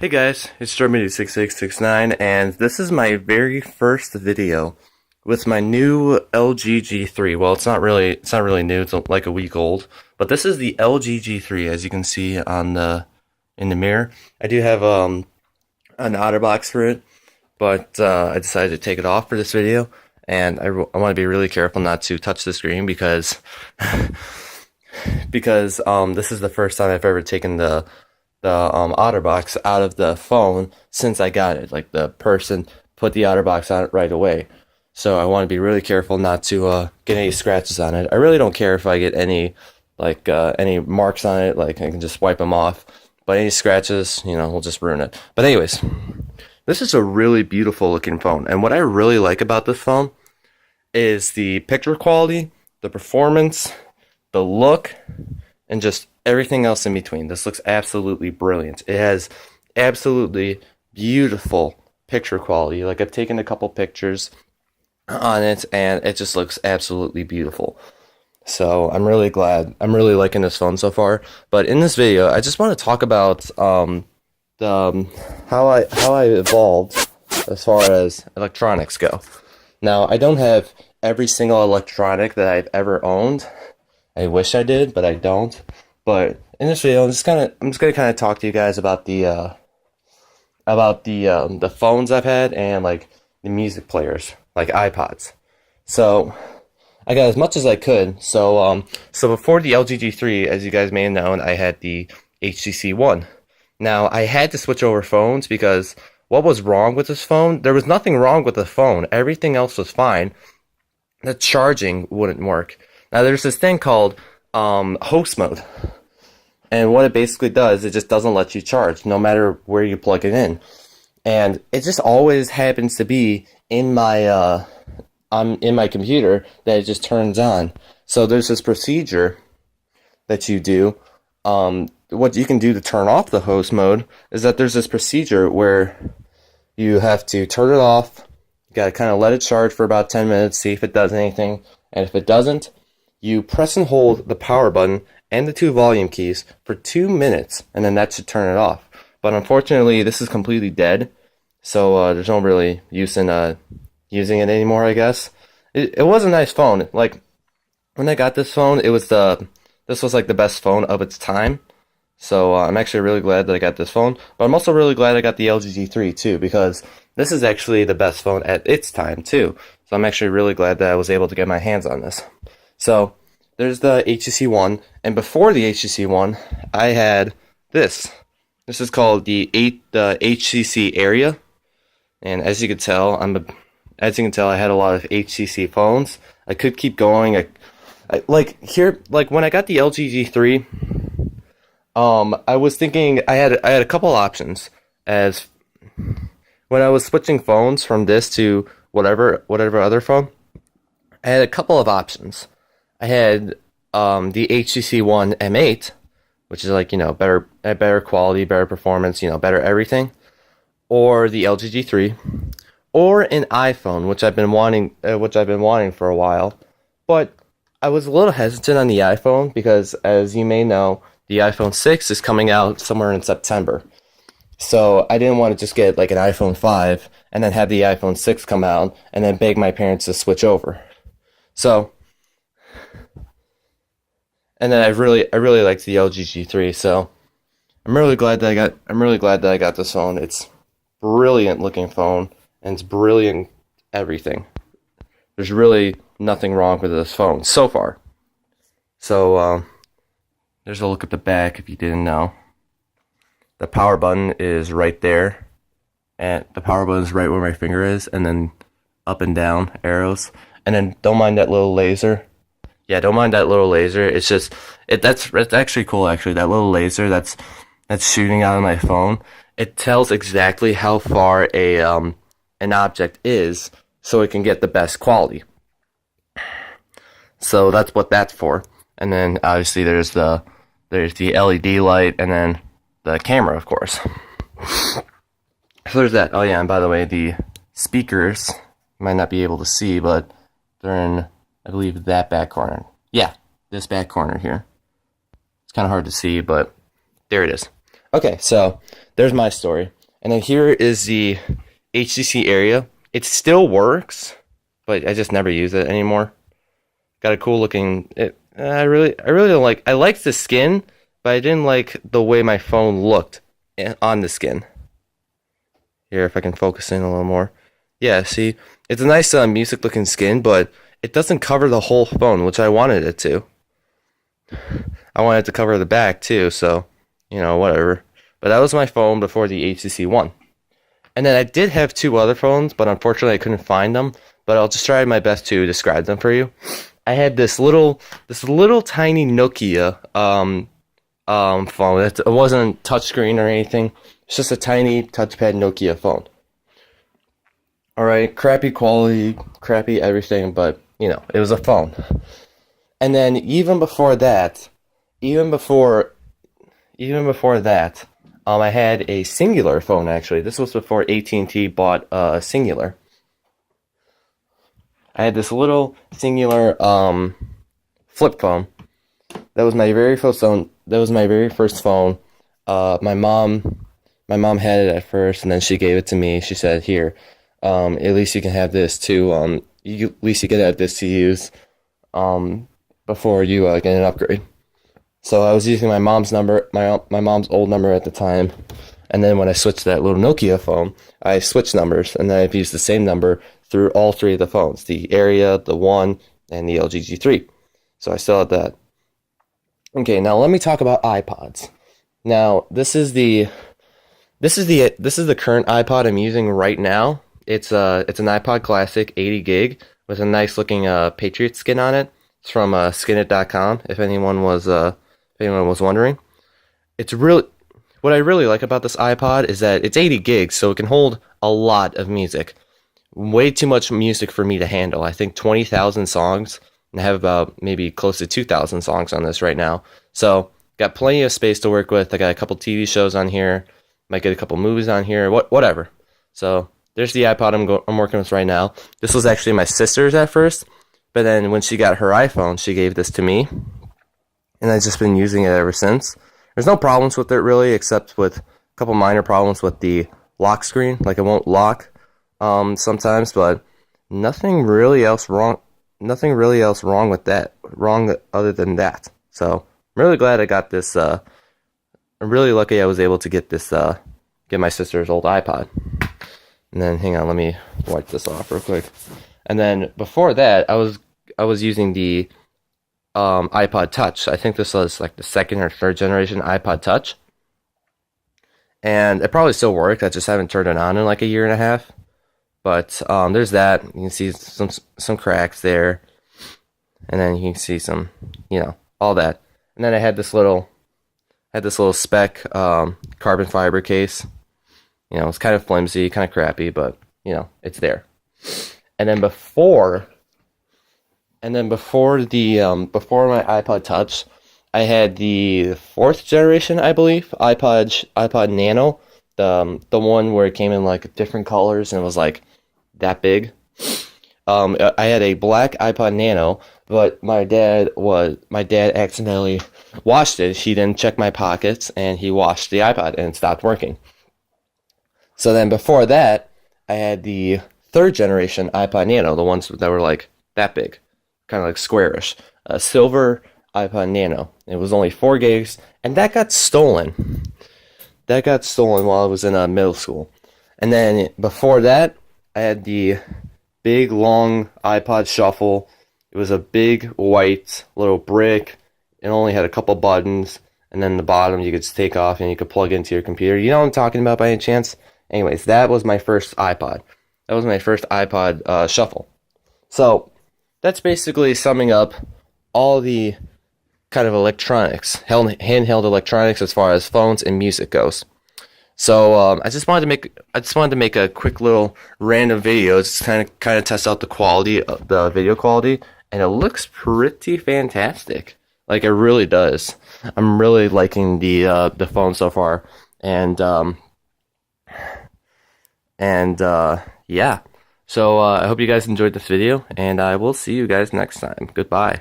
Hey guys, it's Germany6669 and this is my very first video with my new LG G3. Well, it's not really new. It's like a week old, but this is the LG G3 as you can see on the in the mirror. I do have an OtterBox for it, but I decided to take it off for this video, and I want to be really careful not to touch the screen because this is the first time I've ever taken the OtterBox out of the phone since I got it. Like, the person put the OtterBox on it right away. So I want to be really careful not to get any scratches on it. I really don't care if I get any any marks on it. Like, I can just wipe them off. But any scratches, will just ruin it. But anyways, this is a really beautiful looking phone. And what I really like about this phone is the picture quality, the performance, the look, and just everything else in between. This looks absolutely brilliant. It has absolutely beautiful picture quality. Like, I've taken a couple pictures on it and it just looks absolutely beautiful. So I'm really glad. I'm really liking this phone so far. But in this video, I just want to talk about how I evolved as far as electronics go. Now, I don't have every single electronic that I've ever owned. I wish I did, but I don't. But in this video, I'm just gonna kind of talk to you guys about the phones I've had and like the music players, like iPods. So I got as much as I could. So before the LG G3, as you guys may have known, I had the HTC One. Now, I had to switch over phones because what was wrong with this phone? There was nothing wrong with the phone. Everything else was fine. The charging wouldn't work. Now, there's this thing called host mode. And what it basically does, it just doesn't let you charge, no matter where you plug it in. And it just always happens to be in my computer that it just turns on. So there's this procedure that you do. What you can do to turn off the host mode is that there's this procedure where you have to turn it off. You gotta kind of let it charge for about 10 minutes, see if it does anything. And if it doesn't, you press and hold the power button and the two volume keys for 2 minutes, and then that should turn it off. But unfortunately, this is completely dead, so there's no really use in using it anymore, I guess. It was a nice phone. Like, when I got this phone, this was like the best phone of its time. So I'm actually really glad that I got this phone. But I'm also really glad I got the LG G3 too, because this is actually the best phone at its time too. So I'm actually really glad that I was able to get my hands on this. So there's the HTC One, and before the HTC One, I had this. This is called the HTC Area, and as you can tell, I had a lot of HTC phones. I could keep going. Like when I got the LG G3, I was thinking I had a couple options. As when I was switching phones from this to whatever other phone, I had a couple of options. I had the HTC One M8, which is like, better quality, better performance, better everything, or the LG G3, or an iPhone, which I've been wanting for a while. But I was a little hesitant on the iPhone because, as you may know, the iPhone 6 is coming out somewhere in September. So I didn't want to just get like an iPhone 5 and then have the iPhone 6 come out and then beg my parents to switch over. So, and then I really liked the LG G3, so I'm really glad that I got this phone. It's brilliant looking phone, and it's brilliant everything. There's really nothing wrong with this phone so far. So there's a look at the back if you didn't know. The power button is right there, and the power button is right where my finger is, and then up and down arrows. And then don't mind that little laser. Yeah, don't mind that little laser. It's just that's actually cool. Actually, that little laser that's shooting out of my phone, it tells exactly how far an object is, so it can get the best quality. So that's what that's for. And then obviously there's the LED light, and then the camera, of course. So there's that. Oh yeah, and by the way, the speakers, you might not be able to see, but they're in, I believe, that back corner. Yeah, this back corner here. It's kind of hard to see, but there it is. Okay, so there's my story. And then here is the HTC area. It still works, but I just never use it anymore. Got a cool looking. I really don't like. I liked the skin, but I didn't like the way my phone looked on the skin. Here, if I can focus in a little more. Yeah, see, it's a nice music looking skin, but it doesn't cover the whole phone, which I wanted it to. I wanted to cover the back too, so whatever. But that was my phone before the HTC One. And then I did have two other phones, but unfortunately I couldn't find them. But I'll just try my best to describe them for you. I had this little tiny Nokia phone. It wasn't touchscreen or anything. It's just a tiny touchpad Nokia phone. All right, crappy quality, crappy everything, but it was a phone. And then even before that, I had a Singular phone. Actually, this was before AT&T bought a Singular. I had this little Singular flip phone. That was my very first phone. My mom had it at first, and then she gave it to me. She said, "Here, at least you can have this too. At least you can have this to use before you get an upgrade." So I was using my mom's number, my mom's old number at the time, and then when I switched to that little Nokia phone, I switched numbers, and then I've used the same number through all three of the phones: the Area, the One, and the LG G3. So I still have that. Okay, now let me talk about iPods. Now this is the current iPod I'm using right now. It's an iPod Classic 80 gig with a nice looking Patriot skin on it. It's from skinit.com. If anyone was wondering, what I really like about this iPod is that it's 80 gigs, so it can hold a lot of music. Way too much music for me to handle. I think 20,000 songs, and I have about maybe close to 2,000 songs on this right now. So got plenty of space to work with. I got a couple TV shows on here. Might get a couple movies on here. Whatever. So there's the iPod I'm working with right now. This was actually my sister's at first, but then when she got her iPhone, she gave this to me, and I've just been using it ever since. There's no problems with it really, except with a couple minor problems with the lock screen. Like it won't lock sometimes, but nothing really else wrong with that. Wrong other than that. So I'm really glad I got this. I'm really lucky I was able to get this. Get my sister's old iPod. And then hang on, let me wipe this off real quick. And then before that, I was using the iPod Touch. I think this was like the second or third generation iPod Touch, and it probably still worked. I just haven't turned it on in like a year and a half. But there's that. You can see some cracks there, and then you can see some, all that. And then I had this little spec carbon fiber case. It's kind of flimsy, kind of crappy, but it's there. And then before my iPod Touch, I had the fourth generation, I believe, iPod Nano, the one where it came in like different colors and it was like that big. I had a black iPod Nano, but my dad accidentally washed it. He didn't check my pockets, and he washed the iPod and it stopped working. So then before that, I had the third generation iPod Nano, the ones that were like that big, kind of like squarish, a silver iPod Nano. It was only 4 gigs, and that got stolen. That got stolen while I was in middle school. And then before that, I had the big long iPod Shuffle. It was a big white little brick. It only had a couple buttons, and then the bottom you could just take off and you could plug into your computer. You know what I'm talking about by any chance? Anyways, that was my first iPod. That was my first iPod Shuffle. So that's basically summing up all the kind of electronics, handheld electronics as far as phones and music goes. So I just wanted to make a quick little random video, just kind of test out the quality of the video quality, and it looks pretty fantastic. Like it really does. I'm really liking the phone so far, and yeah. So I hope you guys enjoyed this video, and I will see you guys next time. Goodbye.